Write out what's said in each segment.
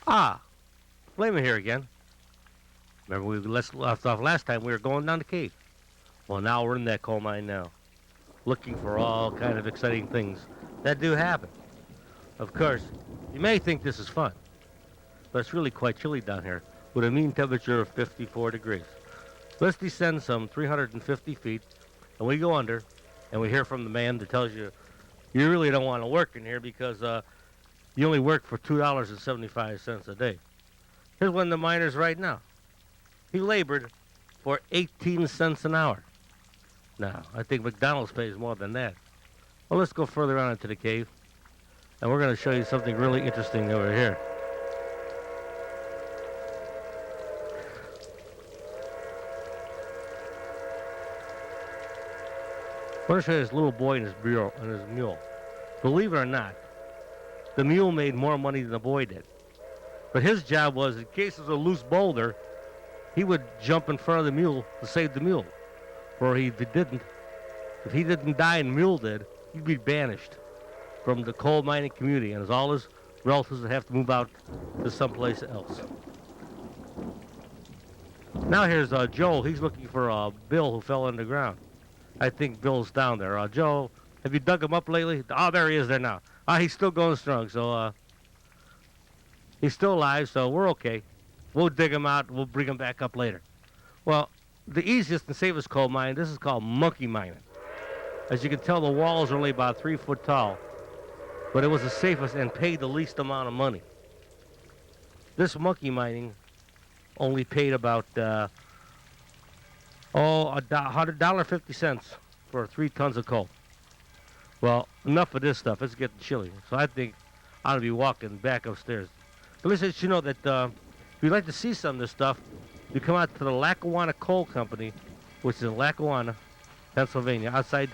Ah, Flamin' here again. Remember we left off last time we were going down the cave. Well, now we're in that coal mine now, looking for all kind of exciting things that do happen. Of course, you may think this is fun, but it's really quite chilly down here with a mean temperature of 54 degrees. Let's descend some 350 feet, and we go under, and we hear from the man that tells you you really don't want to work in here because you only work for $2.75 a day. Here's one of the miners right now. He labored for 18 cents an hour. Now, I think McDonald's pays more than that. Well, let's go further on into the cave, and we're going to show you something really interesting over here. I want to show you this little boy and his mule. Believe it or not, the mule made more money than the boy did. But his job was, in case of a loose boulder, he would jump in front of the mule to save the mule. For if he didn't die and the mule did, he'd be banished from the coal mining community, and all his relatives would have to move out to someplace else. Now here's Joel. He's looking for Bill who fell on the ground. I think Bill's down there. Joe, have you dug him up lately? Oh, there he is there now. He's still going strong, so he's still alive, so we're okay. We'll dig him out. We'll bring him back up later. Well, the easiest and safest coal mine, this is called monkey mining. As you can tell, the walls are only about 3 foot tall, but it was the safest and paid the least amount of money. This monkey mining only paid about $1.50 for 3 tons of coal. Well, enough of this stuff. It's getting chilly, so I think I ought to be walking back upstairs. But let's let you know that if you'd like to see some of this stuff, you come out to the Lackawanna Coal Company, which is in Lackawanna, Pennsylvania, outside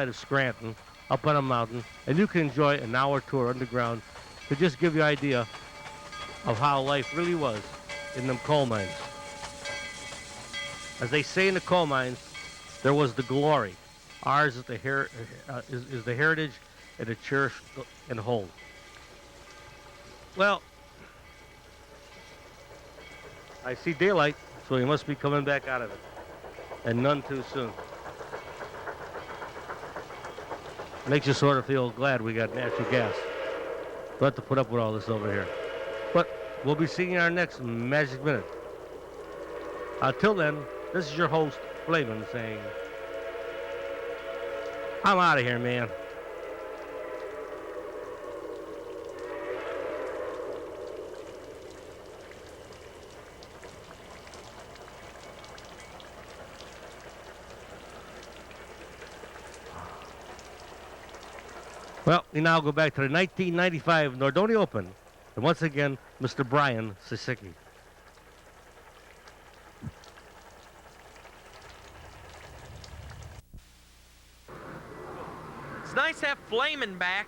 of Scranton, up on a mountain, and you can enjoy an hour tour underground to just give you an idea of how life really was in them coal mines. As they say in the coal mines, there was the glory. Ours is the heritage and the cherish and hold. Well, I see daylight, so you must be coming back out of it. And none too soon. Makes you sort of feel glad we got natural gas. We'll have to put up with all this over here. But we'll be seeing our next Magic Minute. Until then, this is your host, Flamin, saying, I'm out of here, man. Well, we now go back to the 1995 Nordonia Open. And once again, Mr. Brian Sisicki. It's nice to have Flamin back.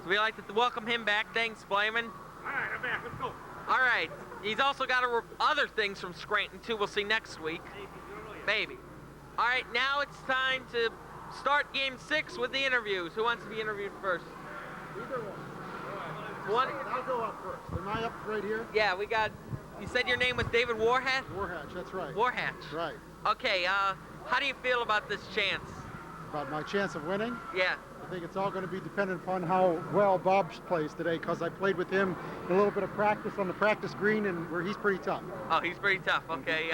So we like to welcome him back. Thanks, Flamin. All right, I'm back. Let's go. All right. He's also got other things from Scranton, too. We'll see next week. Maybe. All right, now it's time to start Game 6 with the interviews. Who wants to be interviewed first? Either One? one. I'll go up first. Am I up right here? Yeah, we got... You said your name was David Warhatch? Warhatch, that's right. Warhatch. Right. Okay, how do you feel about this chance? About my chance of winning? Yeah. I think it's all going to be dependent upon how well Bob plays today, because I played with him a little bit of practice on the practice green, and where he's pretty tough. Oh, he's pretty tough. Okay,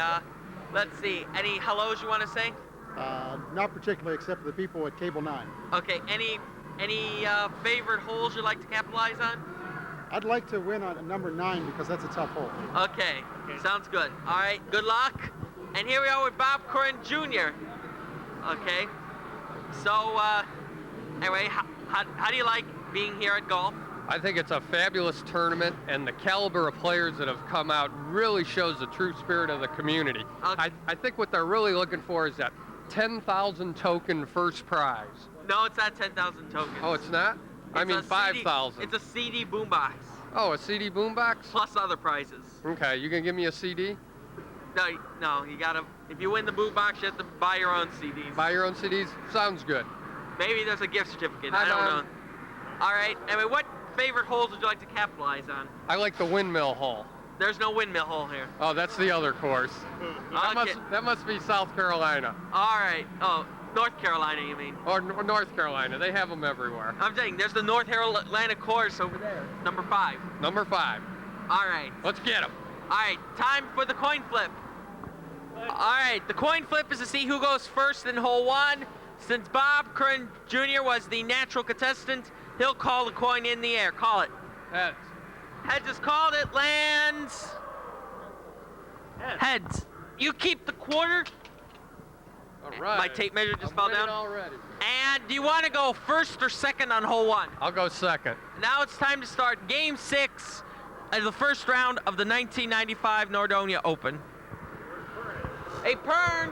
let's see. Any hellos you want to say? Not particularly, except for the people at Cable 9. Okay, any favorite holes you'd like to capitalize on? I'd like to win on number 9 because that's a tough hole. Okay, sounds good. All right, good luck. And here we are with Bob Koren Jr. Okay, so anyway, how do you like being here at golf? I think it's a fabulous tournament, and the caliber of players that have come out really shows the true spirit of the community. Okay. I think what they're really looking for is that 10,000 token first prize. No, it's not 10,000 tokens. Oh, it's not? I mean 5,000. It's a CD boombox. Oh, a CD boombox? Plus other prizes. Okay, you can give me a CD? No, you gotta, if you win the boombox, you have to buy your own CDs. Buy your own CDs? Sounds good. Maybe there's a gift certificate, I I don't know. All right, anyway, what favorite holes would you like to capitalize on? I like the windmill hole. There's no windmill hole here. Oh, that's the other course. Okay. That must be South Carolina. All right. Oh, North Carolina, you mean? Or North Carolina. They have them everywhere. I'm saying there's the North Carolina course over there. Number 5. Number 5. All right. Let's get them. All right. Time for the coin flip. All right. The coin flip is to see who goes first in hole 1. Since Bob Koren Jr. was the natural contestant, he'll call the coin in the air. Call it. Heads. Heads is called. It lands. Heads. You keep the quarter. All right. My tape measure just fell down. Already. And do you want to go first or second on hole 1? I'll go second. Now it's time to start game 6 of the first round of the 1995 Nordonia Open. Hey, Pern.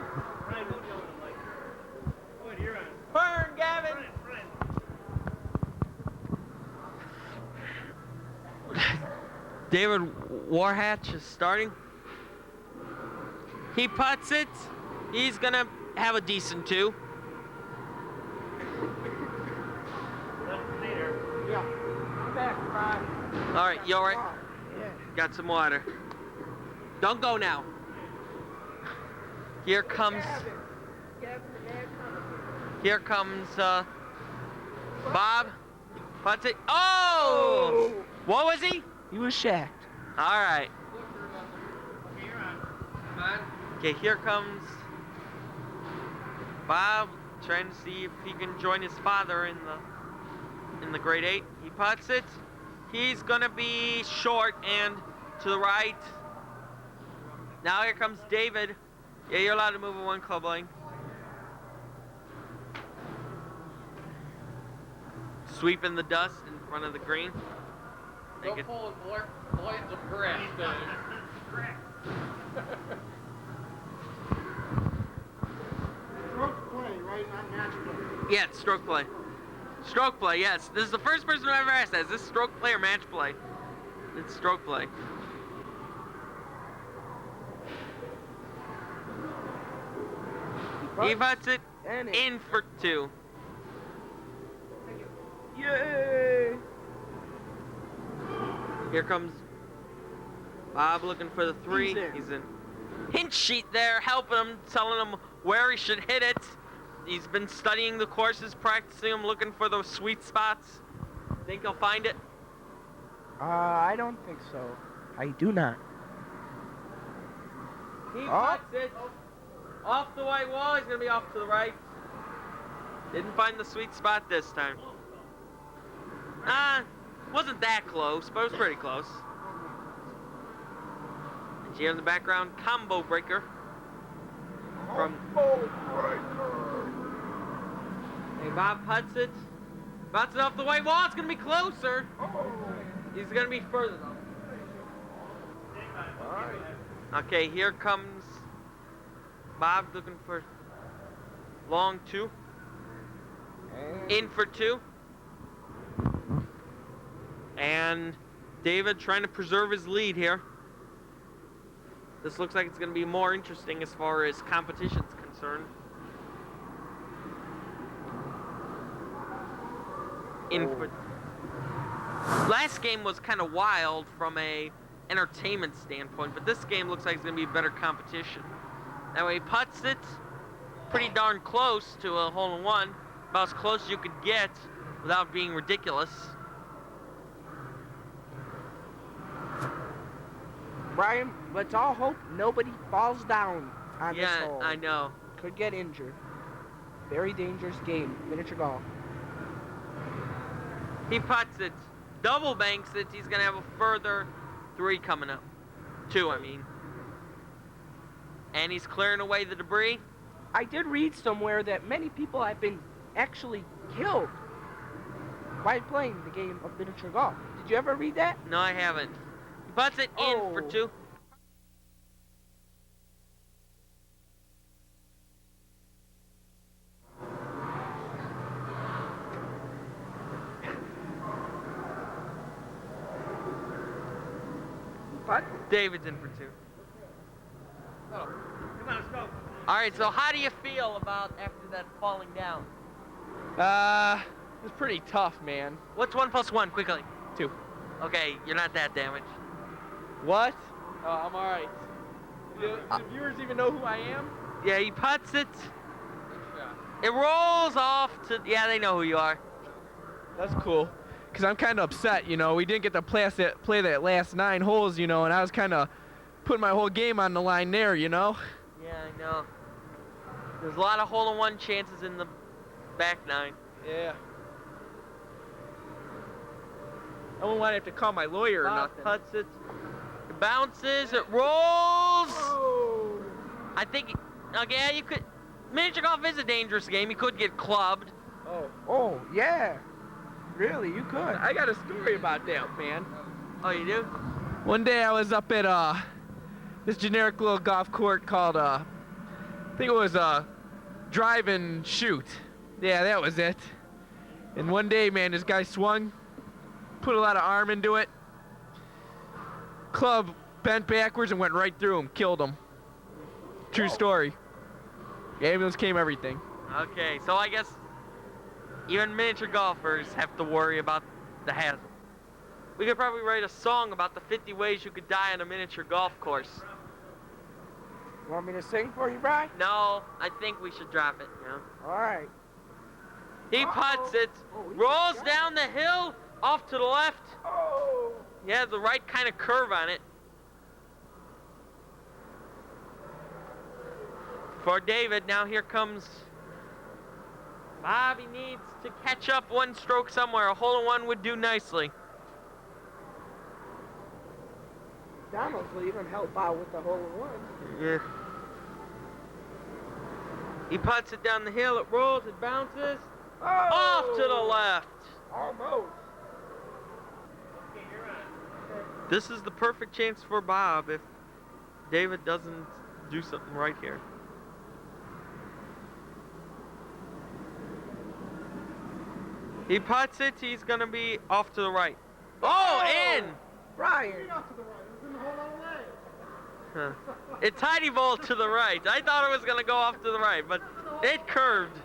Pern, Gavin. David Warhatch is starting. He putts it. He's going to have a decent 2. Yeah. All right, you all right? Yeah. Got some water. Don't go now. Here comes Bob. Putts it. Oh! What was he? He was shacked. All right. Okay, here comes Bob trying to see if he can join his father in the grade 8. He putts it. He's gonna be short and to the right. Now here comes David. Yeah, you're allowed to move in 1 club lane. Sweeping the dust in front of the green. Go pull blades of grass, Dave. Stroke play, right? Not match play. Yeah, it's stroke play. Stroke play, yes. This is the first person I've ever asked that. Is this stroke play or match play? It's stroke play. He puts it in for 2. Yay! Here comes Bob looking for the 3. He's in hint sheet there, helping him, telling him where he should hit it. He's been studying the courses, practicing them, looking for those sweet spots. Think he'll find it? I don't think so. I do not. He puts it off the white wall. He's going to be off to the right. Didn't find the sweet spot this time. Wasn't that close, but it was pretty close. And here in the background, combo breaker. Hey, Bob puts it. Puts it off the white wall. It's going to be closer. He's going to be further, though. Okay, here comes Bob looking for long 2. In for 2. And David trying to preserve his lead here. This looks like it's going to be more interesting as far as competition's concerned. In for... Last game was kind of wild from a entertainment standpoint, but this game looks like it's going to be better competition. That way he putts it pretty darn close to a hole-in-1, about as close as you could get without being ridiculous. Brian, let's all hope nobody falls down on this Yeah, hole. I know. Could get injured. Very dangerous game, miniature golf. He putts it, double banks it. He's going to have a further 3 coming up. 2, I mean. And he's clearing away the debris. I did read somewhere that many people have been actually killed by playing the game of miniature golf. Did you ever read that? No, I haven't. He puts it in for 2. What? David's in for 2. Oh. Come on, let's go. All right, so how do you feel about after that falling down? It was pretty tough, man. What's 1 + 1, quickly? 2. Okay, you're not that damaged. What? Oh, I'm all right. Do the viewers even know who I am? Yeah, he putts it. It rolls off to. Yeah, they know who you are. That's cool. Because I'm kind of upset, you know. We didn't get to play that last 9 holes, you know, and I was kind of putting my whole game on the line there, you know. Yeah, I know. There's a lot of hole-in-one chances in the back 9. Yeah. I wouldn't want to have to call my lawyer or Bob nothing. putts it. It bounces. It rolls. Oh. I think. Okay, yeah, you could. Miniature golf is a dangerous game. You could get clubbed. Oh, yeah. Really, you could. I got a story about that, man. Oh, you do? One day I was up at this generic little golf court called I think it was Drive and Shoot. Yeah, that was it. And one day, man, this guy swung, put a lot of arm into it. Club bent backwards and went right through him, killed him. True story. The ambulance came, everything. Okay, so I guess even miniature golfers have to worry about the hazard. We could probably write a song about the 50 ways you could die on a miniature golf course. You want me to sing for you, Brian? No, I think we should drop it, you know? All right. He putts it, rolls down the hill, off to the left. Oh. He has the right kind of curve on it. For David, now here comes Bob. He needs to catch up 1 stroke somewhere. A hole-in-one would do nicely. Donald's leaving help out with the hole-in-one. Yeah. He puts it down the hill. It rolls. It bounces. Oh. Off to the left. Almost. This is the perfect chance for Bob if David doesn't do something right here. He putts it. He's going to be off to the right. Oh, in! Brian. Huh. It tiny bowled to the right. I thought it was going to go off to the right, but it curved.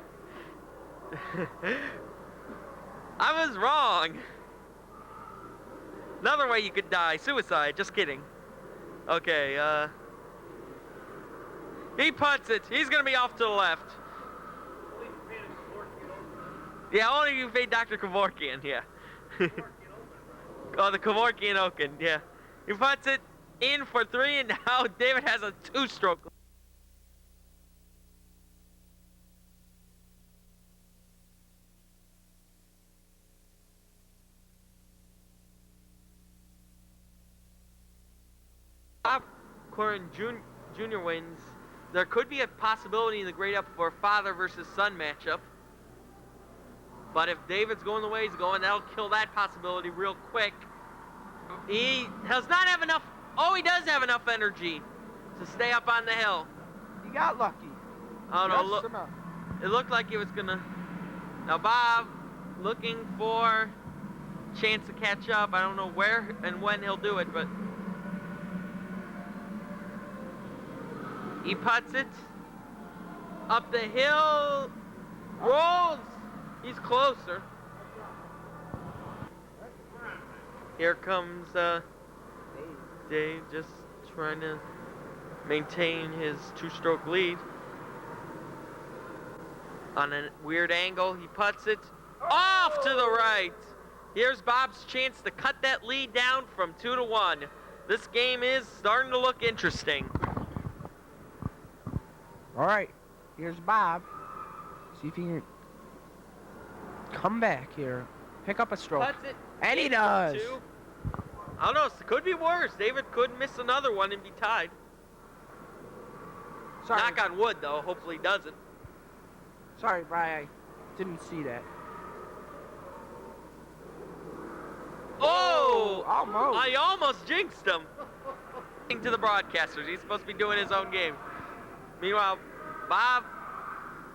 I was wrong. Another way you could die. Suicide. Just kidding. Okay, he putts it. He's going to be off to the left. Yeah, only if you paid Dr. Kevorkian, yeah. Oh, the Kevorkian Oaken, yeah. He puts it in for 3, and now David has a 2-stroke. Koren Jr. wins. There could be a possibility in the grade up for a father versus son matchup. But if David's going the way he's going, that'll kill that possibility real quick. He does not have enough. Oh, he does have enough energy to stay up on the hill. You got lucky. Oh no! Just Look, enough. it looked like he was gonna. Now Bob, looking for chance to catch up. I don't know where and when he'll do it, but he putts it up the hill, rolls. He's closer. Here comes Dave, just trying to maintain his 2-stroke lead. On a weird angle, he putts it off to the right. Here's Bob's chance to cut that lead down from 2 to 1. This game is starting to look interesting. All right, here's Bob. See if he can come back here, pick up a stroke. Puts it. And he in for does. 2. I don't know. It could be worse. David could miss another one and be tied. Sorry. Knock on wood, though. Hopefully he doesn't. Sorry, Brian. I didn't see that. Oh! Almost. I almost jinxed him. To the broadcasters. He's supposed to be doing his own game. Meanwhile, Bob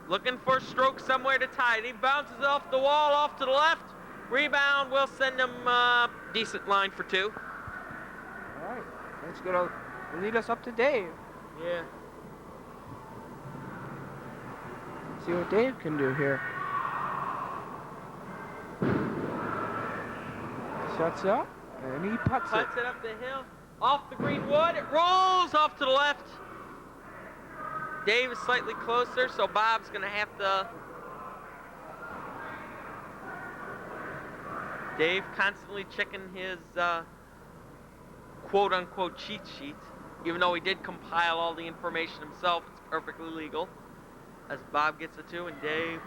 looking for a stroke somewhere to tie it. He bounces off the wall, off to the left. Rebound will send him a decent line for 2. All right, let's go to lead us up to Dave. Yeah. See what Dave can do here. Shuts up, and he puts it. Puts it up the hill, off the green wood. It rolls off to the left. Dave is slightly closer, so Bob's going to have to... Dave constantly checking his quote-unquote cheat sheet. Even though he did compile all the information himself, it's perfectly legal. As Bob gets a 2 and Dave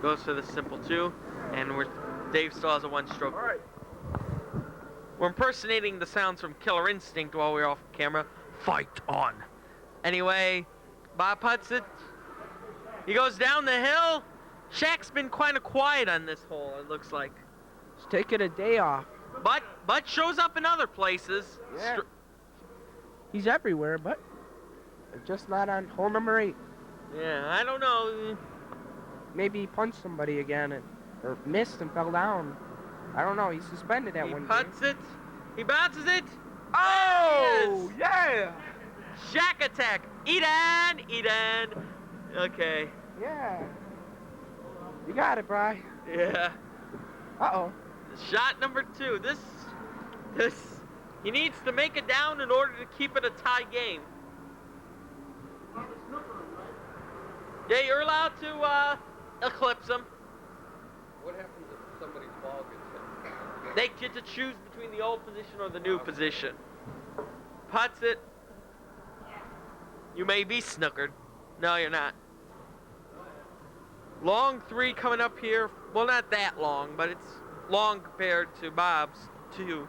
goes for the simple 2. And Dave still has a 1-stroke. All right. We're impersonating the sounds from Killer Instinct while we're off camera. Fight on. Anyway, Bob puts it. He goes down the hill. Shaq's been kind of quiet on this hole, it looks like. He's taking a day off. But shows up in other places. Yeah. He's everywhere, but just not on hole number 8. Yeah, I don't know. Maybe he punched somebody again or missed and fell down. I don't know. He's suspended that one. He puts it. He bounces it. Oh, yeah. Shaq attack. Eden. Okay. Yeah. You got it, Bri. Yeah. Uh-oh. Shot number 2. This. He needs to make it down in order to keep it a tie game. Yeah, you're allowed to eclipse him. What happens if somebody's ball gets hit? They get to choose between the old position or the new position. Puts it. You may be snookered. No, you're not. Long 3 coming up here. Well, not that long, but it's long compared to Bob's 2.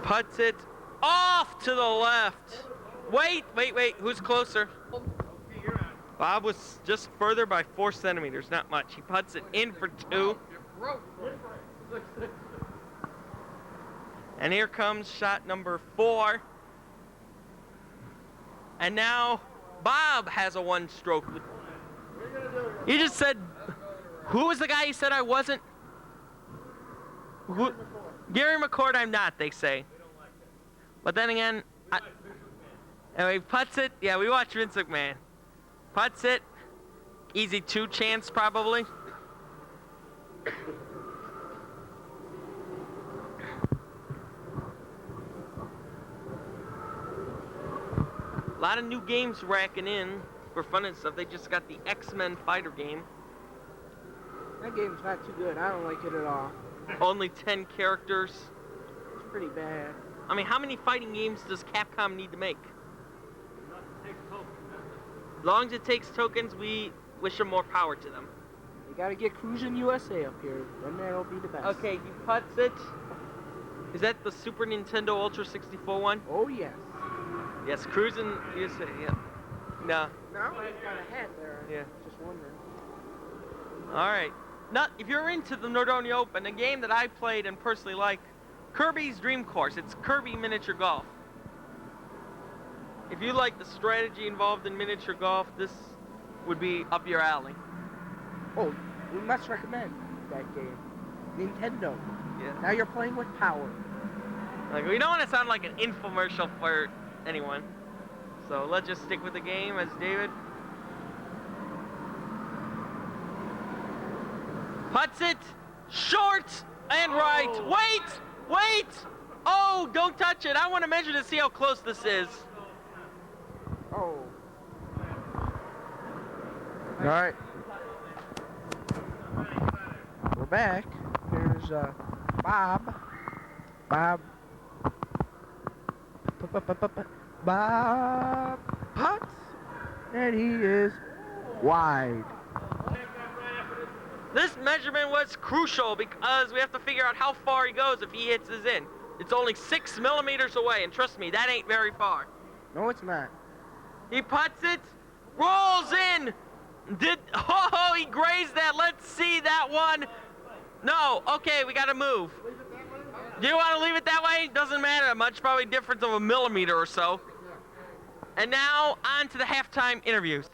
Puts it off to the left. Wait. Who's closer? Bob was just further by 4 centimeters, not much. He puts it in for 2. And here comes shot number 4. And now Bob has a 1-stroke. You just said, who was the guy you said I wasn't? Who? Gary McCord, I'm not, they say. But then again, anyway, puts it. Yeah, we watch Vince McMahon. Puts it. Easy 2 chance, probably. A lot of new games racking in for fun and stuff. They just got the X-Men fighter game. That game's not too good. I don't like it at all. Only 10 characters. It's pretty bad. I mean, how many fighting games does Capcom need to make? As long as it takes tokens, we wish them more power to them. You gotta get Cruisin' USA up here. Then that'll be the best. Okay, he puts it. Is that the Super Nintendo Ultra 64 one? Oh, yes. Yes, Cruisin' USA, yeah. No. No, I've got a hat there. Yeah. Just wondering. Alright. If you're into the Nordonia Open, a game that I played and personally like, Kirby's Dream Course. It's Kirby miniature golf. If you like the strategy involved in miniature golf, this would be up your alley. Oh, we must recommend that game. Nintendo. Yeah. Now you're playing with power. Like, we don't want to sound like an infomercial for anyone. So let's just stick with the game as David puts it short and right. Wait! Oh, don't touch it. I want to measure to see how close this is. Oh. All right. We're back. Here's Bob. Bob puts, and he is wide. This measurement was crucial because we have to figure out how far he goes if he hits his in. It's only 6 millimeters away, and trust me, that ain't very far. No, it's not. He puts it, rolls in. Oh, he grazed that. Let's see that one. No, okay, we gotta move. Do you want to leave it that way? Doesn't matter much, probably difference of a millimeter or so. And now, on to the halftime interviews.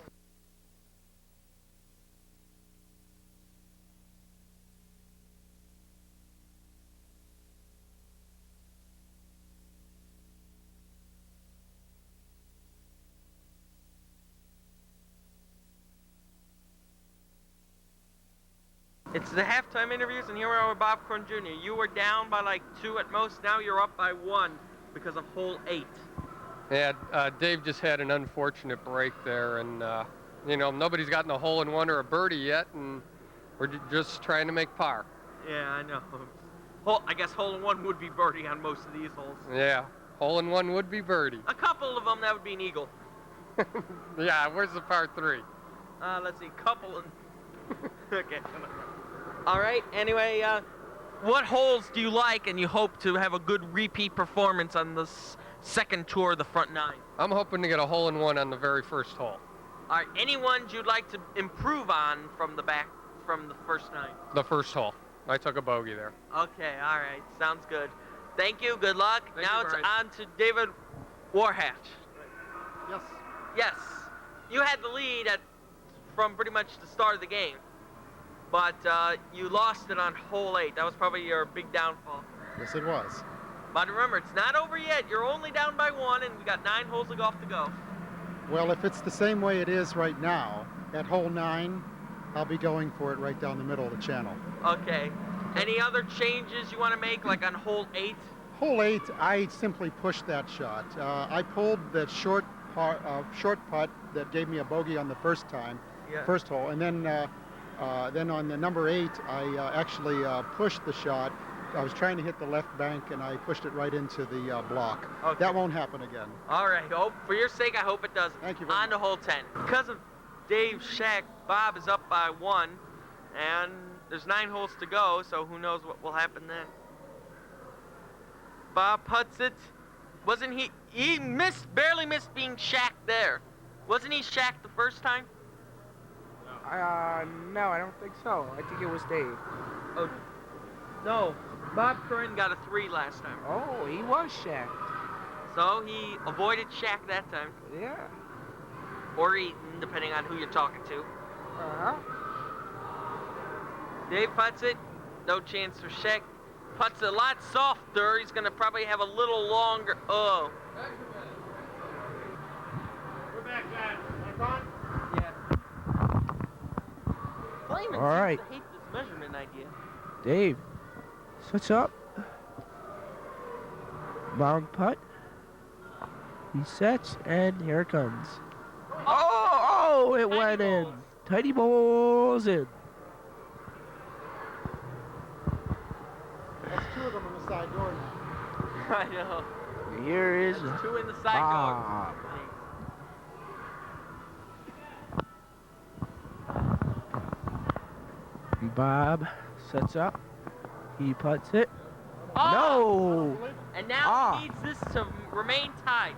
It's the halftime interviews, and here we are with Bob Koren Jr. You were down by like 2 at most. Now you're up by 1 because of hole 8. Yeah, Dave just had an unfortunate break there, and you know, nobody's gotten a hole-in-one or a birdie yet, and we're just trying to make par. Yeah, I know. I guess hole in 1 would be birdie on most of these holes. Yeah, hole-in-one would be birdie. A couple of them, that would be an eagle. Yeah, where's the par 3? Let's see, couple and... Okay. All right, anyway, what holes do you like and you hope to have a good repeat performance on this second tour of the front 9? I'm hoping to get a hole-in-one on the very first hole. All right, any ones you'd like to improve on from the first 9? The first hole. I took a bogey there. Okay, all right, sounds good. Thank you, good luck. Thank Now you, it's Brian. on to David Warhatch. Yes. Yes, you had the lead from pretty much the start of the game, but you lost it on hole 8. That was probably your big downfall. Yes, it was. But remember, it's not over yet. You're only down by 1, and we got 9 holes of golf to go. Well, if it's the same way it is right now, at hole 9, I'll be going for it right down the middle of the channel. Okay. Any other changes you want to make, like on hole 8? Hole 8, I simply pushed that shot. I pulled the short putt that gave me a bogey on the first hole, and then on the number 8, I actually pushed the shot. I was trying to hit the left bank, and I pushed it right into the block. Okay. That won't happen again. All right. For your sake, I hope it doesn't. Thank you very On to hole 10. Because of Dave Shack, Bob is up by 1, and there's 9 holes to go, so who knows what will happen then. Bob putts it. Wasn't he? He barely missed being shacked there. Wasn't he shacked the first time? No, I don't think so. I think it was Dave. Oh, no. Bob Koren got a 3 last time. Oh, he was shacked. So he avoided shack that time. Yeah. Or eaten, depending on who you're talking to. Uh-huh. Dave putts it. No chance for shack. Putts it a lot softer. He's going to probably have a little longer. Oh. We're back, guys. Back on? Yeah. Flamin' All right. seems to hate this measurement idea. Dave, switch up. Long putt. He sets, and here it comes. Oh, it Tiny went in. balls. Tiny balls in. That's 2 of them on the side door now. I know. Here is That's 2 in the side Bob. Bob sets up. He putts it. Oh! No! And now Ah. he needs this to remain tied.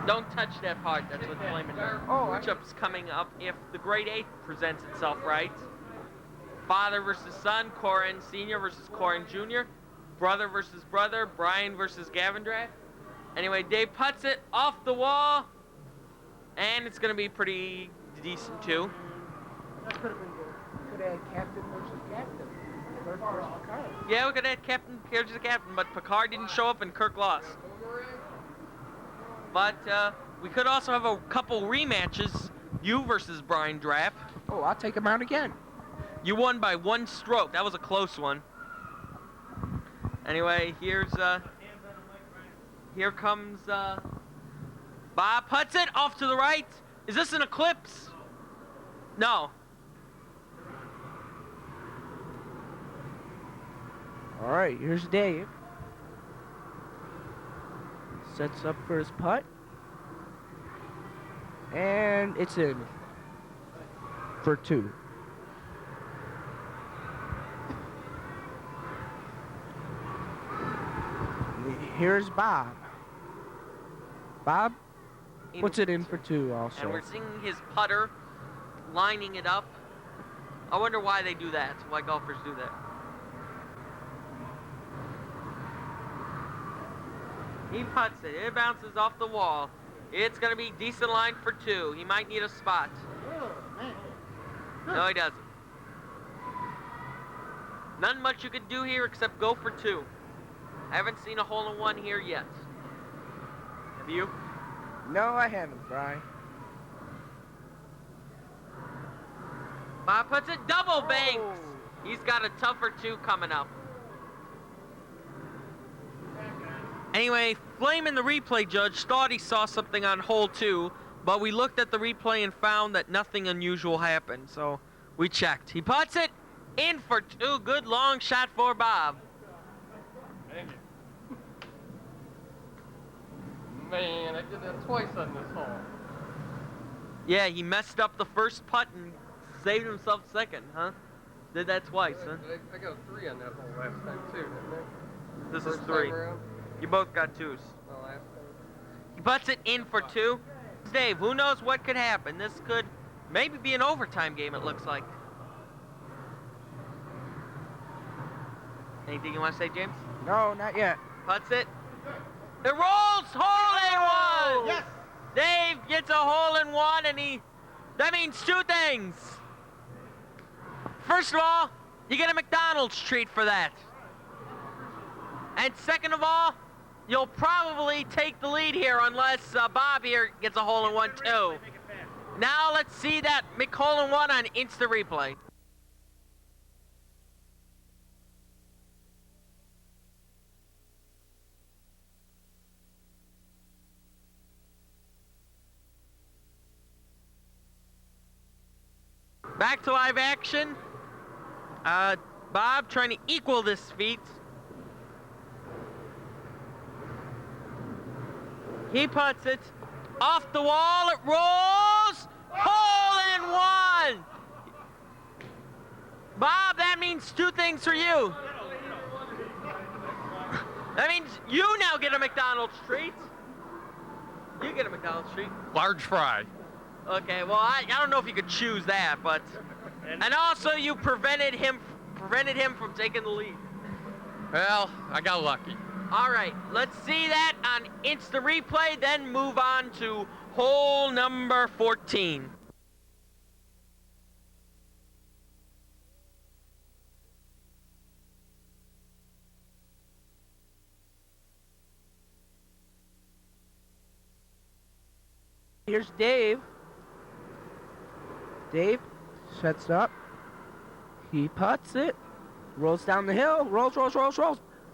Don't touch that part. That's what Flamin' does. Oh, Matchup's coming up if the grade 8 presents itself right. Father versus son, Koren Sr. versus Koren Jr. Brother versus brother, Brian versus Gavin Draft. Anyway, Dave putts it off the wall. And it's going to be pretty decent, too. That could have been good. Could have captain versus captain. Kirk versus Picard. Yeah, we could have Captain Pierre's the captain, but Picard didn't show up and Kirk lost. But we could also have a couple rematches. You versus Brian Draft. Oh, I'll take him out again. You won by 1 stroke. That was a close one. Anyway, here comes Bob putts it off to the right. Is this an eclipse? No. All right, here's Dave. Sets up for his putt. And it's in for 2. Here's Bob. Bob puts it in for 2 also. And we're seeing his putter lining it up. I wonder why they do that, why golfers do that. He putts it. It bounces off the wall. It's going to be decent line for 2. He might need a spot. Oh, man. No, he doesn't. None much you could do here except go for 2. I haven't seen a hole-in-one here yet. Have you? No, I haven't, Brian. Bob puts it double banks. He's got a tougher 2 coming up. Anyway, Flame and the replay judge thought he saw something on hole 2, but we looked at the replay and found that nothing unusual happened, so we checked. He puts it in for 2. Good long shot for Bob. Man, I did that twice on this hole. Yeah, he messed up the first putt and saved himself second, huh? Did that twice, huh? I got a 3 on that hole last time too, didn't I? This First is 3. time around? You both got 2s. Well, last time. He puts it in for 2. Dave, who knows what could happen? This could maybe be an overtime game, it looks like. Anything you want to say, James? No, not yet. Puts it. It rolls! Hole in 1! Yes! Dave gets a hole in 1, and that means 2 things. First of all, you get a McDonald's treat for that. And second of all, you'll probably take the lead here unless Bob here gets a hole in 1 too. Now let's see that hole in 1 on instant replay. Back to live action. Bob trying to equal this feat. He puts it off the wall. It rolls. Hole in 1. Bob, that means 2 things for you. That means you now get a McDonald's treat. You get a McDonald's treat. Large fry. Okay, well, I don't know if you could choose that, but... And also, you prevented him from taking the lead. Well, I got lucky. All right, let's see that on instant replay, then move on to hole number 14. Here's Dave. Dave sets up. He putts it. Rolls down the hill. Rolls.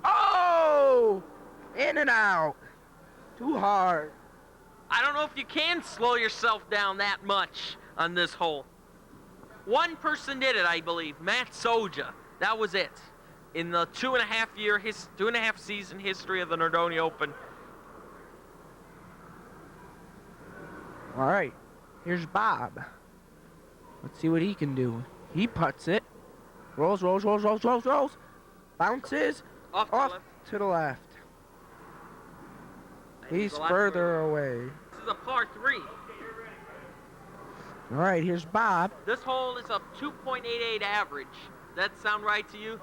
Oh! In and out. Too hard. I don't know if you can slow yourself down that much on this hole. One person did it, I believe. Matt Soja. That was it. In the 2.5 season history of the Nordonia Open. All right. Here's Bob. Let's see what he can do. He putts it. Rolls. Bounces Off to the left. He's a lot further away. This is a par 3. All right, here's Bob. This hole is a 2.88 average. Does that sound right to you?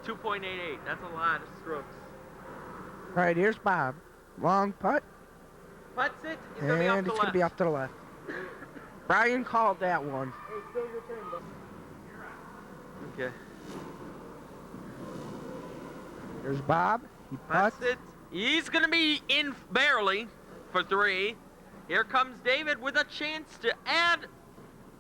2.88. That's a lot of strokes. All right, here's Bob. Long putt. Putts it. He's going to be off And the it's left. going to be off to the left. Brian called that one. Okay. There's Bob. He putts. Putts it. He's going to be in barely for 3. Here comes David with a chance to add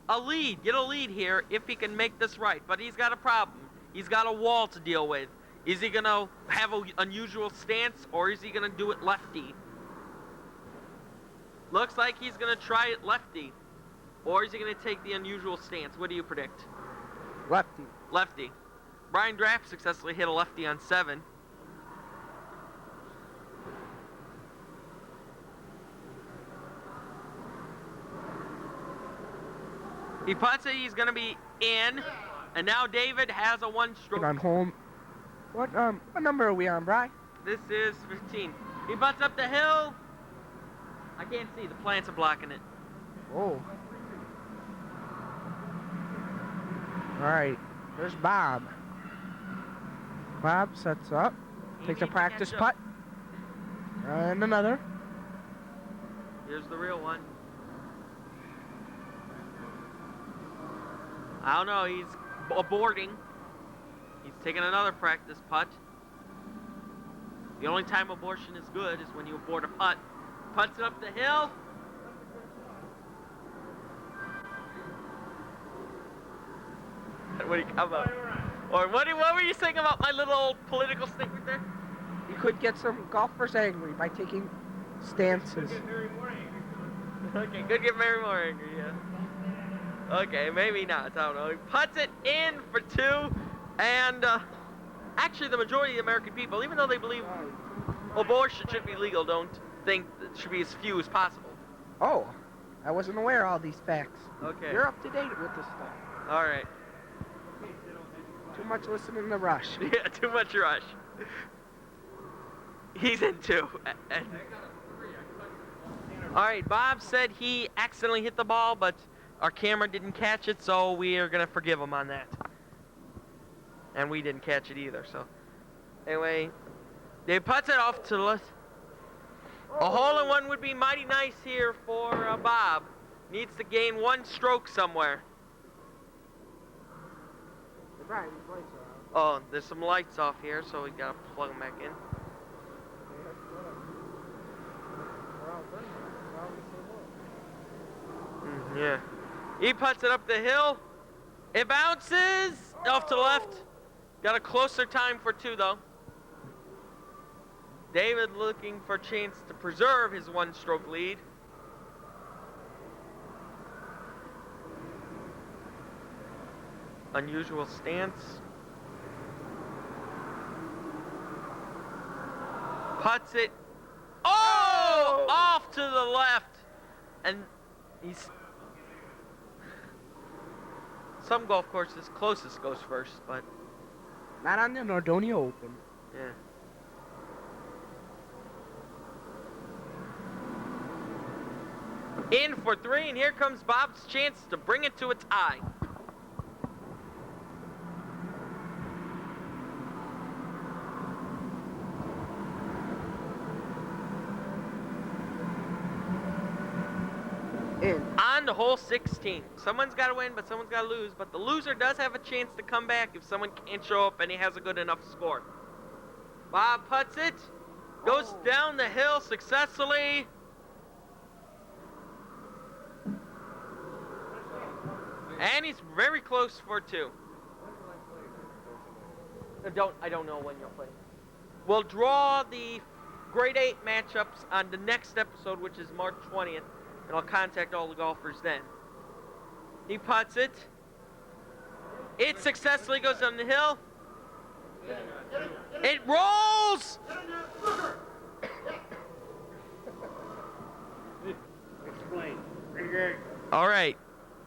a lead, get a lead here if he can make this right. But he's got a problem. He's got a wall to deal with. Is he going to have an unusual stance, or is he going to do it lefty? Looks like he's going to try it lefty. Or is he going to take the unusual stance? What do you predict? Lefty. Lefty. Brian Draft successfully hit a lefty on 7. He putts it, he's going to be in. And now David has a 1-stroke. On home. What number are we on, Bri? This is 15. He butts up the hill. I can't see, the plants are blocking it. Oh. All right, there's Bob. Bob sets up, takes a practice putt, and another. Here's the real one. I don't know, he's aborting. He's taking another practice putt. The only time abortion is good is when you abort a putt. Putts it up the hill. When he come up. Or what were you saying about my little old political statement there? You could get some golfers angry by taking stances. Okay, could get Mary more angry, yeah. Okay, maybe not. I don't know. He puts it in for 2, and actually the majority of the American people, even though they believe abortion should be legal, don't think it should be as few as possible. Oh, I wasn't aware of all these facts. Okay. You're up to date with this stuff. All right. Too much listening to Rush. Yeah, too much Rush. He's in 2. All right, Bob said he accidentally hit the ball, but our camera didn't catch it, so we are going to forgive him on that. And we didn't catch it either, so. Anyway, they puts it off to the left. A hole-in-one would be mighty nice here for Bob. Needs to gain 1 stroke somewhere. Oh, there's some lights off here, so we got to plug them back in. Yeah. He puts it up the hill. It bounces off to the left. Got a closer time for 2, though. David looking for a chance to preserve his 1-stroke lead. Unusual stance. Puts it. Oh! Off to the left. And he's... Some golf courses closest goes first, but... Not on the Nordonia Open. Yeah. In for 3, and here comes Bob's chance to bring it to a tie. In. On to hole 16. Someone's got to win, but someone's got to lose. But the loser does have a chance to come back if someone can't show up and he has a good enough score. Bob putts it. Goes down the hill successfully. And he's very close for 2. I don't know when you'll play. We'll draw the grade 8 matchups on the next episode, which is March 20th. And I'll contact all the golfers then. He putts it. It successfully goes down the hill. It rolls! Explain. All right.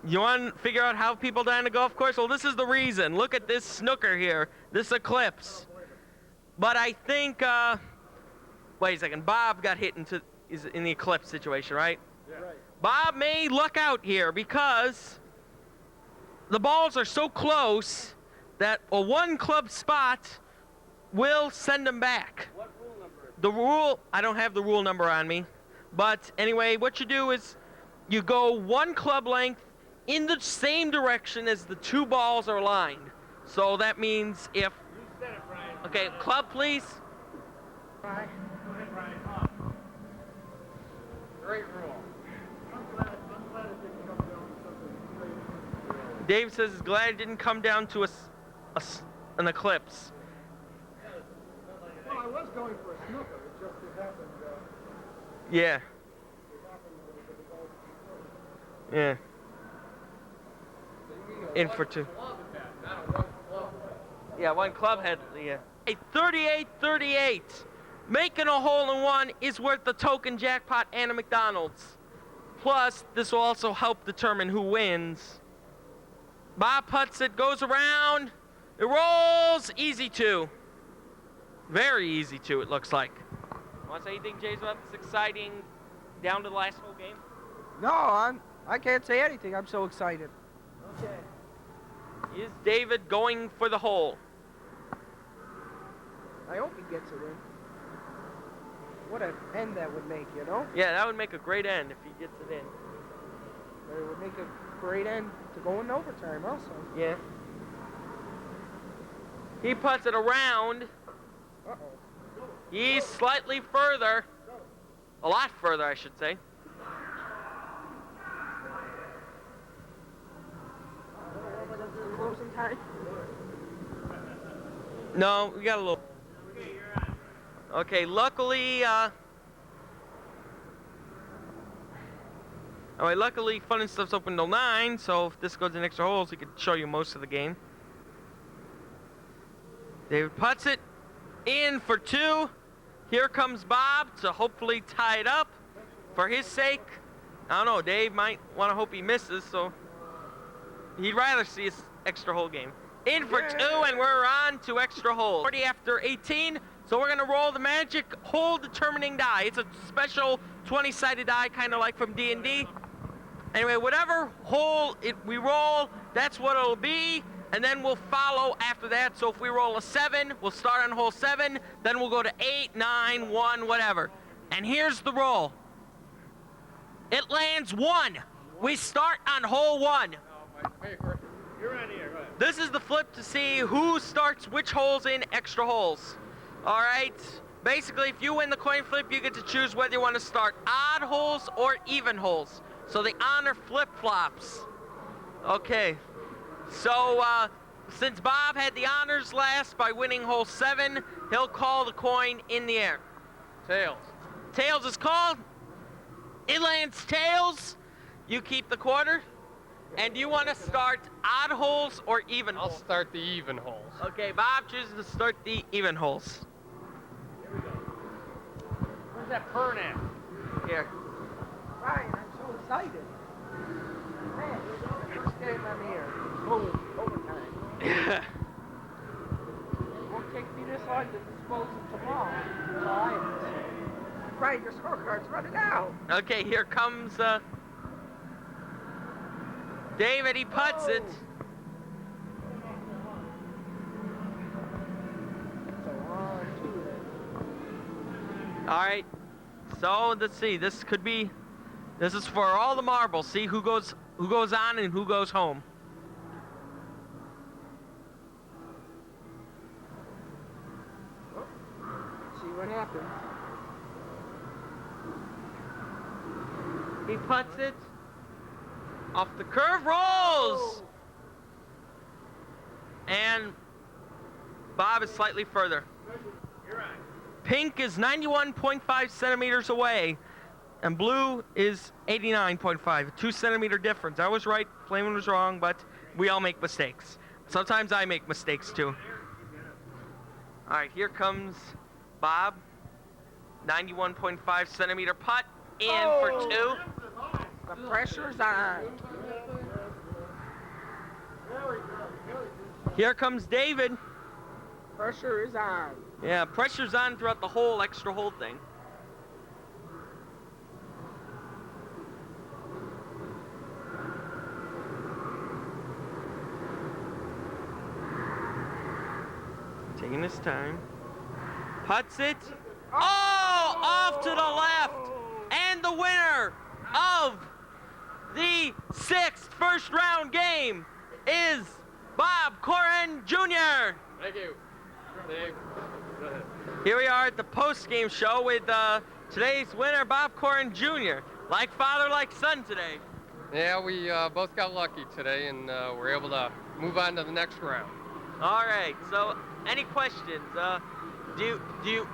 You want to figure out how people die on a golf course? Well, this is the reason. Look at this snooker here. This eclipse. But I think, wait a second. Bob got hit is in the eclipse situation, right? Right. Bob may luck out here because the balls are so close that a 1 club spot will send them back. What rule number is it? The rule, I don't have the rule number on me, but anyway, what you do is you go 1 club length in the same direction as the 2 balls are lined. So that means if... You said it, Brian. Okay, club please. Go ahead, Brian. Up. Great rule. Dave says he's glad it didn't come down to an eclipse. Well, I was going for a snooker. It just happened. Yeah. Yeah. In for 2. Yeah, 1 club head. Yeah. A 38-38. Making a hole-in-one is worth the token jackpot and a McDonald's. Plus, this will also help determine who wins. Bob putts it, goes around. It rolls. Easy 2. Very easy 2, it looks like. Want to say anything, Jays, about this exciting down to the last hole game? No, I can't say anything. I'm so excited. Okay. Is David going for the hole? I hope he gets it in. What an end that would make, you know? Yeah, that would make a great end if he gets it in. But it would make a great end to go in overtime also. Yeah. He puts it around. Uh-oh. He's slightly further. A lot further, I should say. Closing time. No, we got a little. Okay, luckily, alright, luckily Fun and Stuff's open till 9, so if this goes in extra holes, we could show you most of the game. David puts it in for 2. Here comes Bob to hopefully tie it up for his sake. I don't know, Dave might want to hope he misses, so he'd rather see his extra hole game. In for 2, and we're on to extra hole. 40 after 18, so we're gonna roll the magic hole determining die. It's a special 20-sided die, kind of like from D&D. Anyway, whatever hole we roll, that's what it'll be, and then we'll follow after that. So if we roll a 7, we'll start on hole 7, then we'll go to 8, 9, 1, whatever. And here's the roll. It lands 1. We start on hole 1. You're on here. Go ahead. This is the flip to see who starts which holes in extra holes. All right. Basically, if you win the coin flip, you get to choose whether you want to start odd holes or even holes. So the honor flip-flops. Okay. So since Bob had the honors last by winning hole 7, he'll call the coin in the air. Tails. Tails is called. It lands tails. You keep the quarter. And you want to start odd holes or even I'll holes? start the even holes. Okay, Bob chooses to start the even holes. Where's that fern at? Here. Ryan, I'm so excited. Man, first game I'm here. Boom, overtime. Won't take me this long to dispose of tomorrow. That's all I have to say. Right, your scorecard's running out. Okay, here comes David. He putts it. That's a long two. All right. So let's see. This could be. This is for all the marbles. See who goes on and who goes home. See what happens. He puts it. Off the curve, rolls! And Bob is slightly further. Pink is 91.5 centimeters away, and blue is 89.5, a 2 centimeter difference. I was right, Flamin was wrong, but we all make mistakes. Sometimes I make mistakes too. All right, here comes Bob. 91.5 centimeter putt, in for 2. The pressure's on. Here comes David. Pressure is on. Yeah, pressure's on throughout the whole extra hole thing. Taking his time. Putts it. Oh, off to the left. And the winner of the 6th first round game is Bob Koren Jr. Thank you. Dave, go ahead. Here we are at the post-game show with today's winner, Bob Koren Jr. Like father, like son today. Yeah, we both got lucky today, and we're able to move on to the next round. All right. So, any questions? Do you?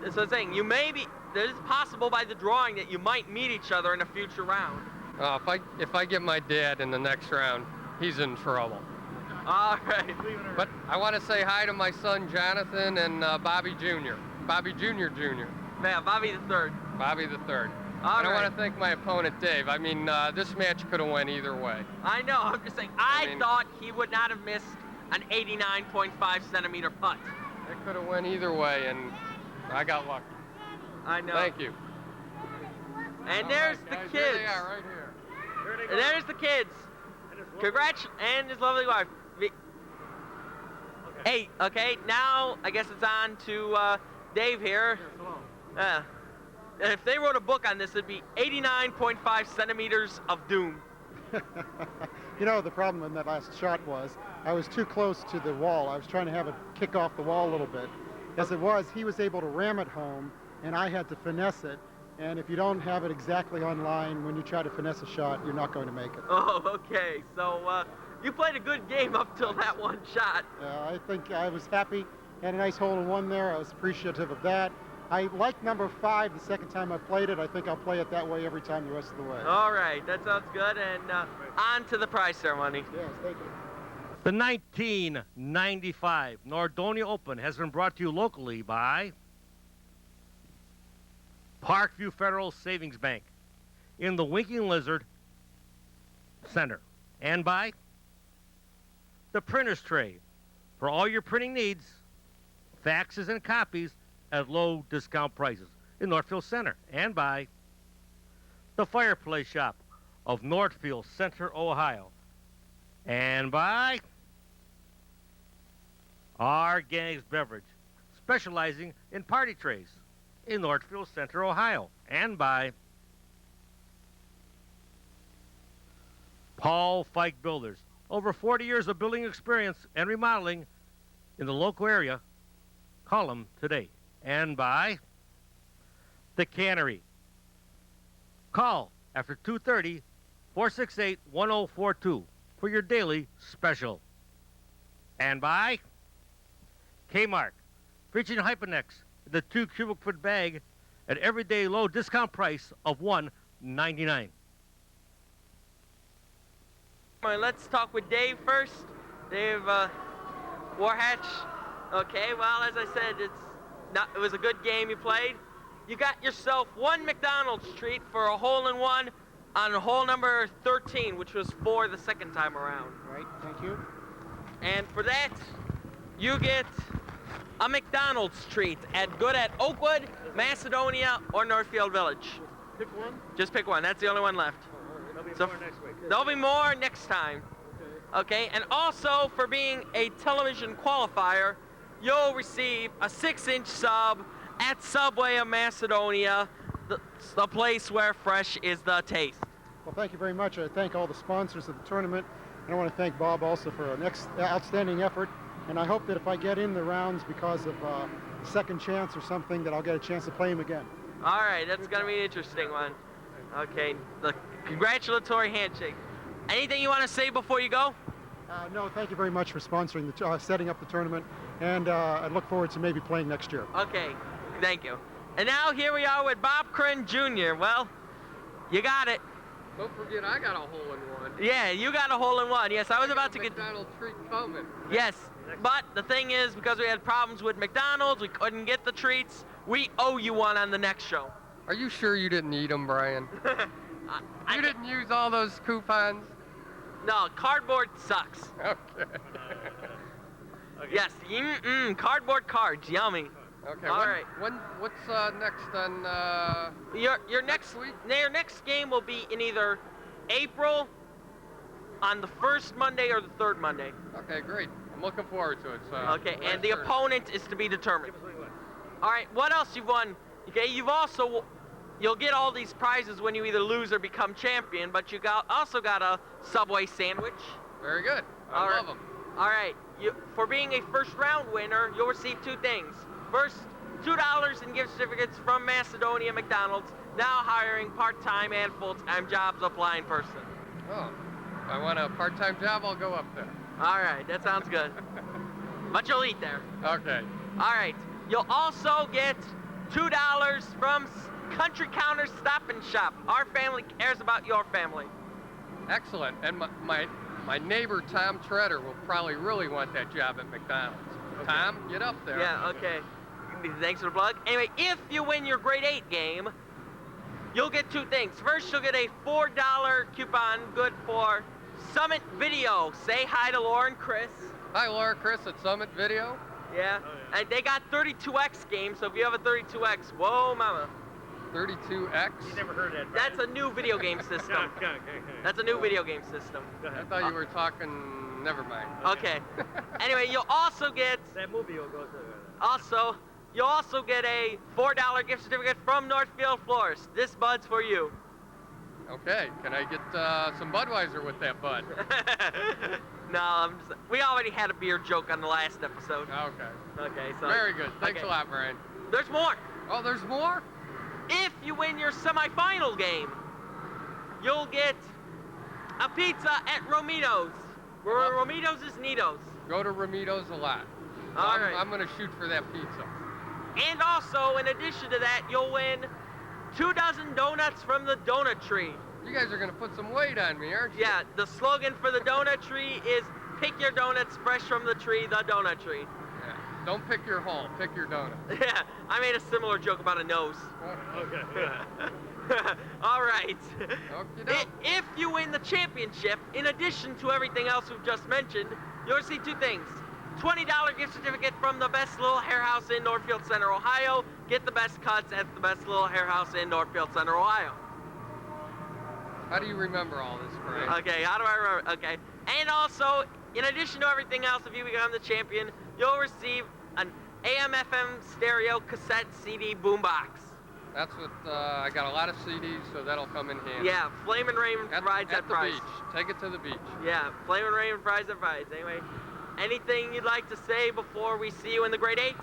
That's what I'm saying. You may be. It is possible by the drawing that you might meet each other in a future round. If I get my dad in the next round, he's in trouble. All right. But I want to say hi to my son Jonathan and Bobby Jr. Bobby Jr. Jr. Yeah, Bobby the third. Bobby the third. All and right. I want to thank my opponent Dave. I mean, this match could have went either way. I know. I'm just saying. I thought he would not have missed an 89.5 centimeter putt. It could have went either way, and I got lucky. I know. Thank you. And All there's right, the guys, kids. There they are, right here. And there's the kids. Congrats, and his lovely wife. Hey, okay, now I guess it's on to Dave here. If they wrote a book on this, it'd be 89.5 centimeters of doom. You know, the problem in that last shot was I was too close to the wall. I was trying to have it kick off the wall a little bit. As it was, he was able to ram it home, and I had to finesse it. And if you don't have it exactly on line when you try to finesse a shot, you're not going to make it. Oh, okay. So you played a good game up till that one shot. I think I was happy had a nice hole-in-one there. I was appreciative of that. I like number 5 the second time I played it. I think I'll play it that way every time the rest of the way. All right, that sounds good. And on to the prize ceremony. Yes, thank you. The 1995 Nordonia Open has been brought to you locally by Parkview Federal Savings Bank in the Winking Lizard Center, and by the Printer's Tray for all your printing needs, faxes and copies at low discount prices in Northfield Center, and by the Fireplace Shop of Northfield Center, Ohio, and by Organics Beverage, specializing in party trays in Northfield Center, Ohio, and by Paul Fike Builders, over 40 years of building experience and remodeling in the local area. Call them today. And by the Cannery. Call after 2:30, 468-1042 for your daily special. And by Kmart, featuring Hypernex, the 2 cubic foot bag at everyday low discount price of $1.99. All right, let's talk with Dave first. Dave Warhatch. Okay, well, as I said, it was a good game you played. You got yourself 1 McDonald's treat for a hole-in-one on hole number 13, which was 4 the second time around. Right, thank you. And for that, you get a McDonald's treat at Oakwood, Macedonia, or Northfield Village. Pick one? Just pick one. That's the only one left. There'll be more next time. Okay, and also for being a television qualifier, you'll receive a 6-inch sub at Subway of Macedonia, the place where fresh is the taste. Well, thank you very much. I thank all the sponsors of the tournament. And I want to thank Bob also for an outstanding effort. And I hope that if I get in the rounds because of a second chance or something, that I'll get a chance to play him again. All right, that's going to be an interesting one. Okay, the congratulatory handshake. Anything you want to say before you go? No, thank you very much for sponsoring setting up the tournament, and I look forward to maybe playing next year. Okay, thank you. And now here we are with Bob Koren Jr. Well, you got it. Don't forget, I got a hole-in-one. Yeah, you got a hole-in-one. Yes, I was about to get... McDonald's treat coming. Yes, but the thing is, because we had problems with McDonald's, we couldn't get the treats. We owe you one on the next show. Are you sure you didn't eat them, Brian? You didn't use all those coupons? No, cardboard sucks. Okay. Yes, cardboard cards, yummy. Okay. All right. What's next on? Your next week? Your next game will be in either April, on the first Monday or the third Monday. Okay, great. I'm looking forward to it. So. Okay, and the opponent is to be determined. All right. What else you've won? Okay, you'll get all these prizes when you either lose or become champion, but you also got a Subway sandwich. Very good. I love them. All right. For being a first round winner, you'll receive 2 things. First, $2 in gift certificates from Macedonia McDonald's, now hiring part-time and full-time jobs applying person. Oh, if I want a part-time job, I'll go up there. All right, that sounds good. But you'll eat there. Okay. All right. You'll also get $2 from Country Counter Stop and Shop. Our family cares about your family. Excellent. And my neighbor, Tom Treader, will probably really want that job at McDonald's. Okay. Tom, get up there. Yeah, okay. Thanks for the plug. Anyway, if you win your grade 8 game, you'll get 2 things. First, you'll get a $4 coupon good for Summit Video. Say hi to Laura and Chris. Hi, Laura, Chris at Summit Video. Yeah. And they got 32X games, so if you have a 32X, whoa, mama. 32X? You never heard that, Brian. That's a new video game system. That's a new video game system. I thought you were talking, never mind. Okay. Anyway, you'll also get... That movie will go through. You'll also get a $4 gift certificate from Northfield Florist. This Bud's for you. Okay, can I get some Budweiser with that Bud? No, we already had a beer joke on the last episode. Okay. Okay, so... Very good. Thanks a lot, Brian. There's more. Oh, there's more? If you win your semifinal game, you'll get a pizza at Romito's. Romito's is Nito's. Go to Romito's a lot. So All right. I'm gonna shoot for that pizza. And also, in addition to that, you'll win 2 dozen donuts from the donut tree. You guys are gonna put some weight on me, aren't you? Yeah, the slogan for the donut tree is pick your donuts fresh from the tree, the donut tree. Yeah. Don't pick your hole, pick your donut. Yeah, I made a similar joke about a nose. Okay. All right. Okey-doke. If you win the championship, in addition to everything else we've just mentioned, you'll receive 2 things. $20 gift certificate from the Best Little Hair House in Northfield Center, Ohio. Get the best cuts at the Best Little Hair House in Northfield Center, Ohio. How do you remember all this, Brian? Okay, how do I remember? Okay. And also, in addition to everything else, if you become the champion, you'll receive an AM/FM stereo cassette CD boombox. That's what, I got a lot of CDs, so that'll come in handy. Yeah, Flamin' Raymond provides that price. At the beach. Take it to the beach. Yeah, Flamin' Raymond provides that price. Anyway, anything you'd like to say before we see you in the grade 8?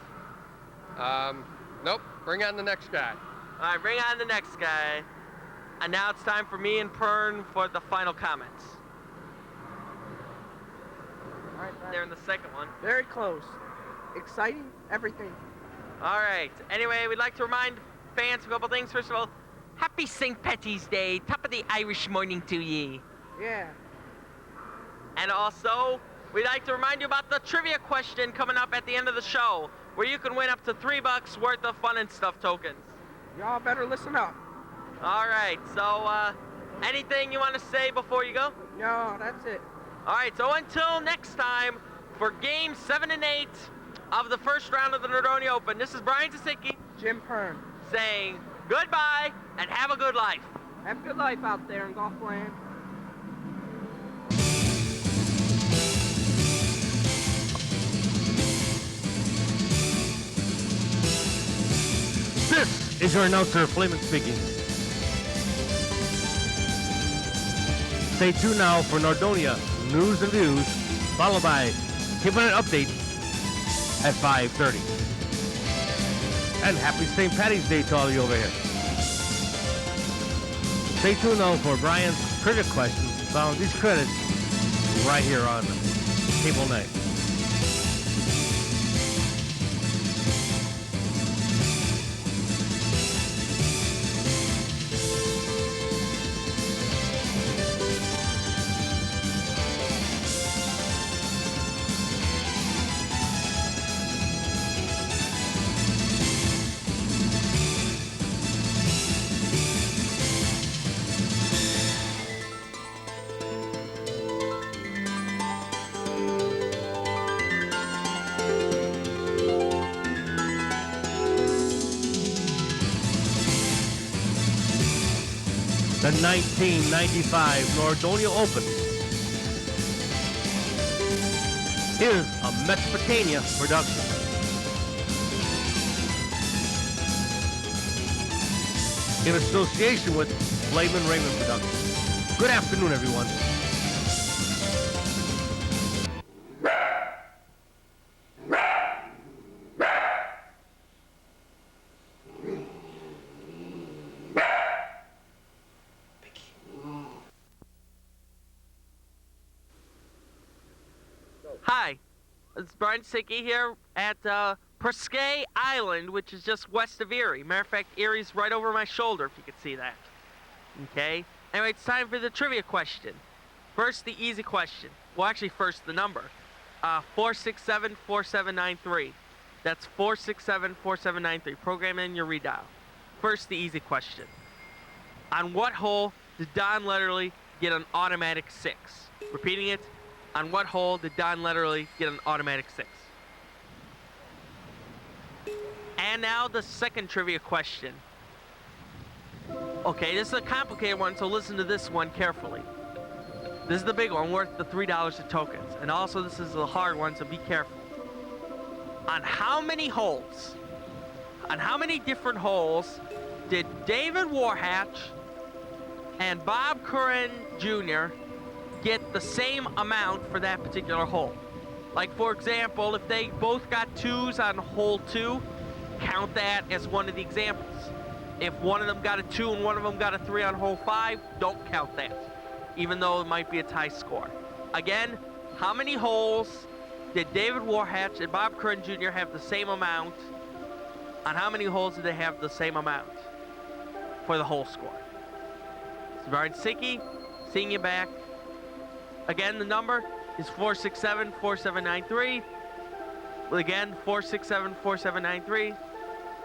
Nope. Bring on the next guy. All right, bring on the next guy. And now it's time for me and Pern for the final comments. All right, Brian. They're in the second one. Very close. Exciting, everything. All right. Anyway, we'd like to remind fans of a couple things. First of all, happy St. Patty's Day. Top of the Irish morning to ye. Yeah. And also, we'd like to remind you about the trivia question coming up at the end of the show, where you can win up to $3 worth of Fun and Stuff tokens. Y'all better listen up. All right. So, anything you want to say before you go? No, that's it. All right. So until next time, for Games 7 and 8 of the first round of the Nordonia Open, this is Brian Tasicki Jim Pern. saying goodbye and have a good life. Have a good life out there in golf land. This is your announcer, Flamin' speaking. Stay tuned now for Nordonia news and views, followed by Keeping It Update at 5:30. And happy St. Patty's Day to all of you over here. Stay tuned now for Brian's cricket questions. Found these credits right here on Cable 9. The 1995 Nordonia Open is a Metropolitania production. In association with Flamin' Raymond Productions. Good afternoon, everyone. Hi, it's Brian Tasicki here at Presque Island, which is just west of Erie. Matter of fact, Erie's right over my shoulder, if you could see that. Okay? Anyway, it's time for the trivia question. First, the easy question. Well, actually, first, the number. 467-4793. That's 467-4793. Program in your redial. First, the easy question. On what hole did Don Letterly get an automatic 6? Repeating it. On what hole did Don Letterly get an automatic 6? And now the second trivia question. Okay, this is a complicated one, so listen to this one carefully. This is the big one, worth the $3 of tokens. And also this is a hard one, so be careful. On how many holes, on how many different holes did David Warhatch and Bob Koren Jr. get the same amount for that particular hole? Like, for example, if they both got 2s on hole 2, count that as one of the examples. If one of them got a 2 and one of them got a 3 on hole 5, don't count that, even though it might be a tie score. Again, how many holes did David Warhatch and Bob Koren Jr. have the same amount? On how many holes did they have the same amount for the whole score? Zvarsicki, seeing you back. Again, the number is 467-4793. Again, 467-4793.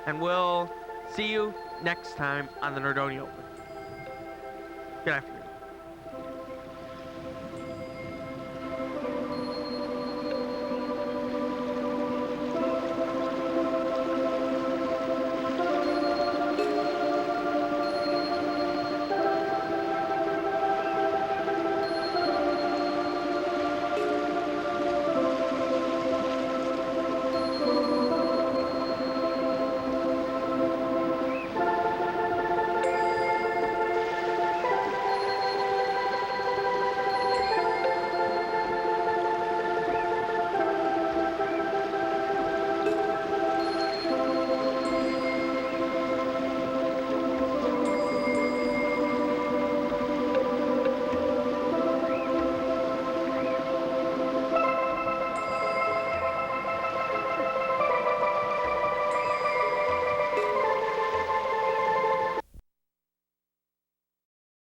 And we'll see you next time on the Nordonia Open. Good afternoon.